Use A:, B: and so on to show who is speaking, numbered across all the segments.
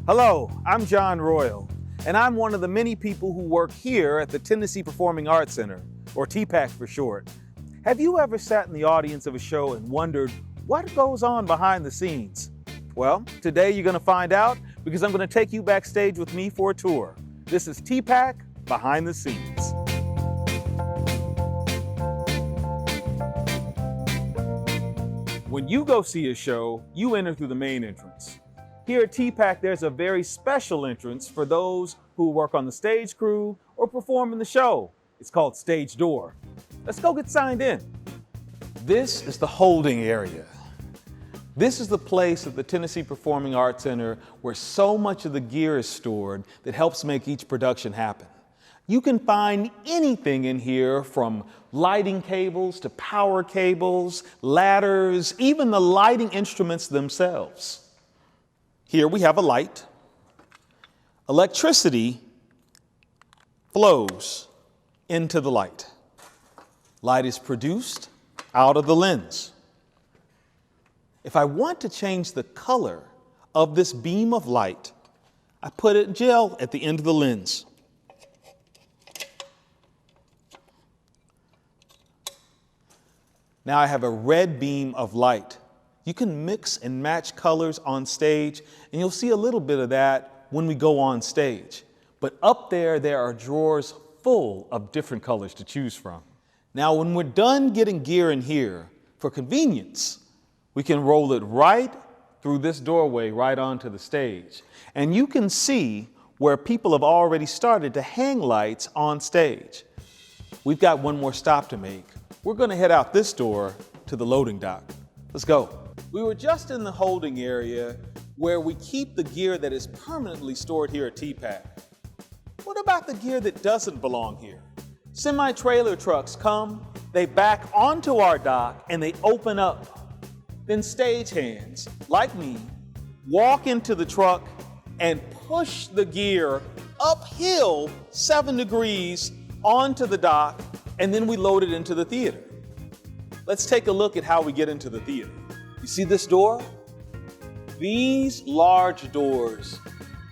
A: Hello, I'm Jon Royal, and I'm one of the many people who work here at the Tennessee Performing Arts Center, or TPAC for short. Have you ever sat in the audience of a show and wondered what goes on behind the scenes? Well, today you're going to find out because I'm going to take you backstage with me for a tour. This is TPAC Behind the Scenes. When you go see a show, you enter through the main entrance. Here at TPAC, there's a very special entrance for those who work on the stage crew or perform in the show. It's called Stage Door. Let's go get signed in. This is the holding area. This is the place at the Tennessee Performing Arts Center where so much of the gear is stored that helps make each production happen. You can find anything in here from lighting cables to power cables, ladders, even the lighting instruments themselves. Here we have a light. Electricity flows into the light. Light is produced out of the lens. If I want to change the color of this beam of light, I put a gel at the end of the lens. Now I have a red beam of light. You can mix and match colors on stage, and you'll see a little bit of that when we go on stage. But up there are drawers full of different colors to choose from. Now, when we're done getting gear in here, for convenience, we can roll it right through this doorway right onto the stage. And you can see where people have already started to hang lights on stage. We've got one more stop to make. We're going to head out this door to the loading dock. Let's go. We were just in the holding area where we keep the gear that is permanently stored here at TPAC. What about the gear that doesn't belong here? Semi-trailer trucks come, they back onto our dock, and they open up. Then stagehands, like me, walk into the truck and push the gear uphill 7 degrees onto the dock, and then we load it into the theater. Let's take a look at how we get into the theater. You see this door? These large doors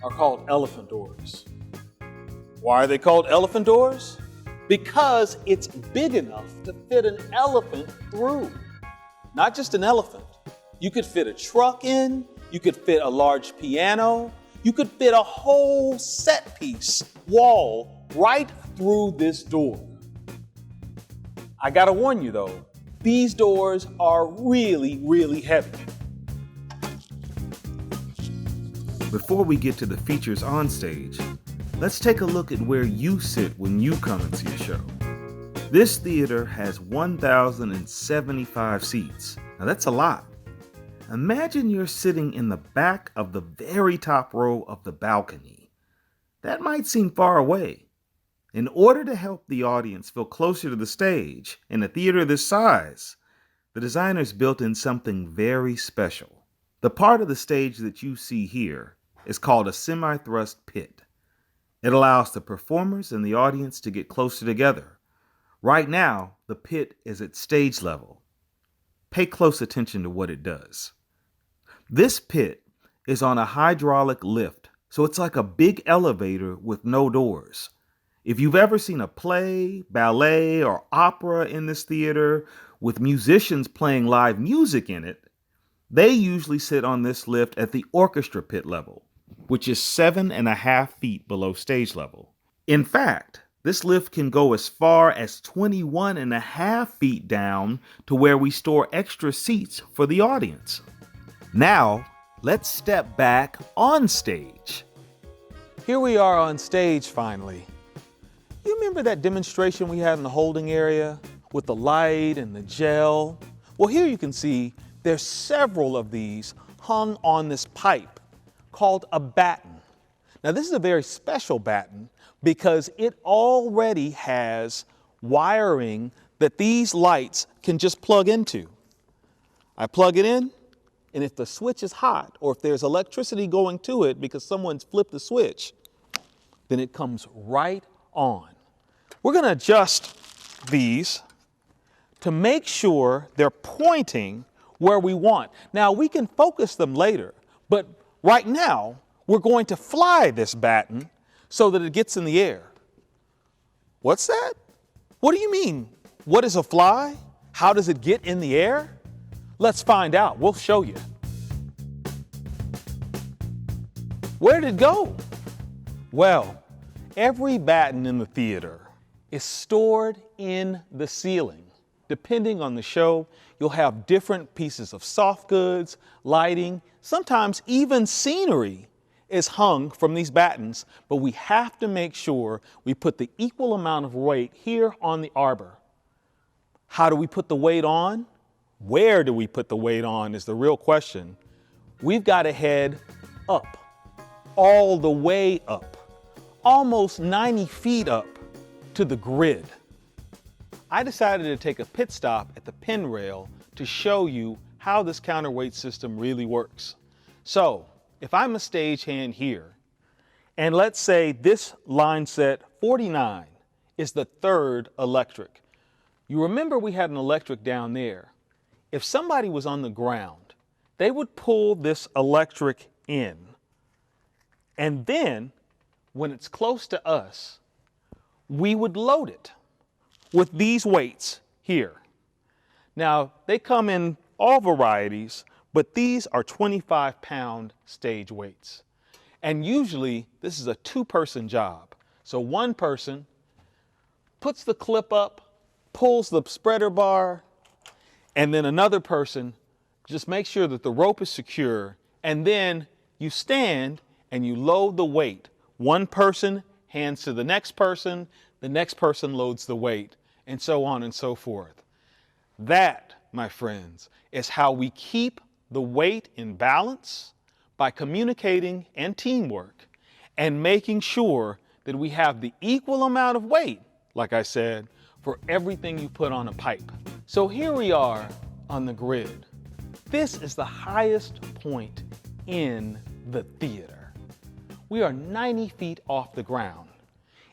A: are called elephant doors. Why are they called elephant doors? Because it's big enough to fit an elephant through. Not just an elephant. You could fit a truck in, you could fit a large piano, you could fit a whole set piece wall right through this door. I gotta warn you though, these doors are really, really heavy.
B: Before we get to the features on stage, let's take a look at where you sit when you come and see a show. This theater has 1,075 seats. Now that's a lot. Imagine you're sitting in the back of the very top row of the balcony. That might seem far away. In order to help the audience feel closer to the stage in a theater this size, the designers built in something very special. The part of the stage that you see here is called a semi-thrust pit. It allows the performers and the audience to get closer together. Right now, the pit is at stage level. Pay close attention to what it does. This pit is on a hydraulic lift, so it's like a big elevator with no doors. If you've ever seen a play, ballet, or opera in this theater with musicians playing live music in it, they usually sit on this lift at the orchestra pit level, which is 7.5 feet below stage level. In fact, this lift can go as far as 21.5 feet down to where we store extra seats for the audience. Now, let's step back on stage.
A: Here we are on stage finally. You remember that demonstration we had in the holding area with the light and the gel? Well, here you can see there's several of these hung on this pipe called a batten. Now, this is a very special batten because it already has wiring that these lights can just plug into. I plug it in, and if the switch is hot or if there's electricity going to it because someone's flipped the switch, then it comes right on. We're going to adjust these to make sure they're pointing where we want. Now, we can focus them later, but right now, We're going to fly this batten so that it gets in the air. What's that? What do you mean? What is a fly? How does it get in the air? Let's find out. We'll show you. Where did it go? Well, every batten in the theater is stored in the ceiling. Depending on the show, you'll have different pieces of soft goods, lighting, sometimes even scenery is hung from these battens, but we have to make sure we put the equal amount of weight here on the arbor. How do we put the weight on? Where do we put the weight on is the real question. We've got to head up, all the way up, almost 90 feet up to the grid. I decided to take a pit stop at the pin rail to show you how this counterweight system really works. So, if I'm a stagehand here, and let's say this line set 49 is the third electric. You remember we had an electric down there. If somebody was on the ground, they would pull this electric in. And then, when it's close to us, we would load it with these weights here. Now, they come in all varieties, but these are 25-pound stage weights. And usually, this is a two-person job. So one person puts the clip up, pulls the spreader bar, and then another person just makes sure that the rope is secure, and then you stand and you load the weight. One person hands to the next person loads the weight, and so on and so forth. That, my friends, is how we keep the weight in balance by communicating and teamwork and making sure that we have the equal amount of weight, like I said, for everything you put on a pipe. So here we are on the grid. This is the highest point in the theater. We are 90 feet off the ground.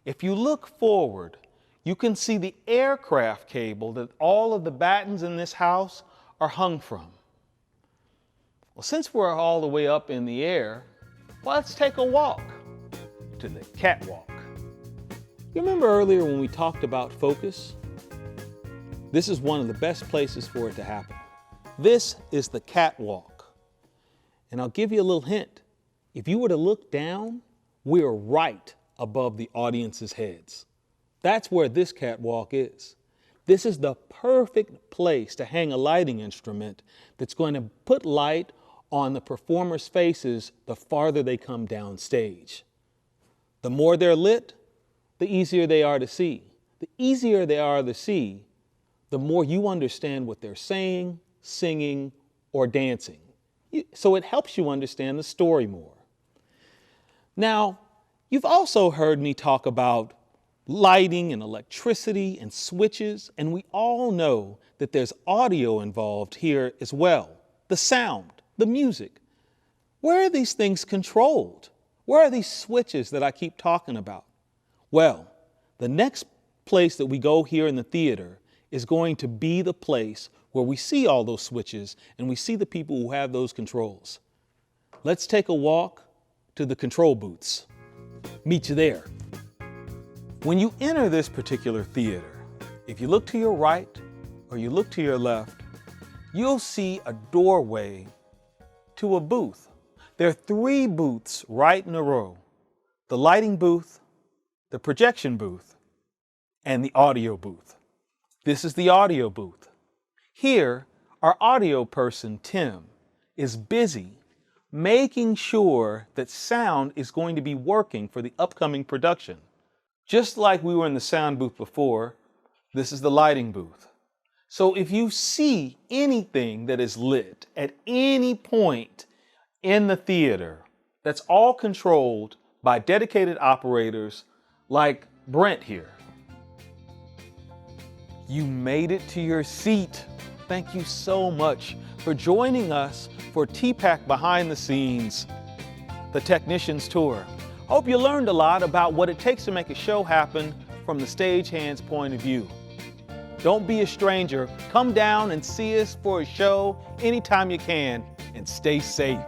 A: If you look forward, you can see the aircraft cable that all of the battens in this house are hung from. Well, since we're all the way up in the air, let's take a walk to the catwalk. You remember earlier when we talked about focus? This is one of the best places for it to happen. This is the catwalk. And I'll give you a little hint. If you were to look down, we are right above the audience's heads. That's where this catwalk is. This is the perfect place to hang a lighting instrument that's going to put light on the performers' faces the farther they come down stage. The more they're lit, the easier they are to see. The easier they are to see, the more you understand what they're saying, singing, or dancing. So it helps you understand the story more. Now, you've also heard me talk about lighting and electricity and switches, and we all know that there's audio involved here as well. The sound, the music. Where are these things controlled? Where are these switches that I keep talking about? Well, the next place that we go here in the theater is going to be the place where we see all those switches and we see the people who have those controls. Let's take a walk to the control booths. Meet you there. When you enter this particular theater, if you look to your right or you look to your left, you'll see a doorway to a booth. There are 3 booths right in a row: the lighting booth, the projection booth, and the audio booth. This is the audio booth. Here, our audio person, Tim, is busy making sure that sound is going to be working for the upcoming production. Just like we were in the sound booth before, this is the lighting booth. So if you see anything that is lit at any point in the theater, that's all controlled by dedicated operators like Brent here. You made it to your seat. Thank you so much for joining us for TPAC Behind the Scenes, the Technicians Tour. Hope you learned a lot about what it takes to make a show happen from the stagehand's point of view. Don't be a stranger. Come down and see us for a show anytime you can, and stay safe.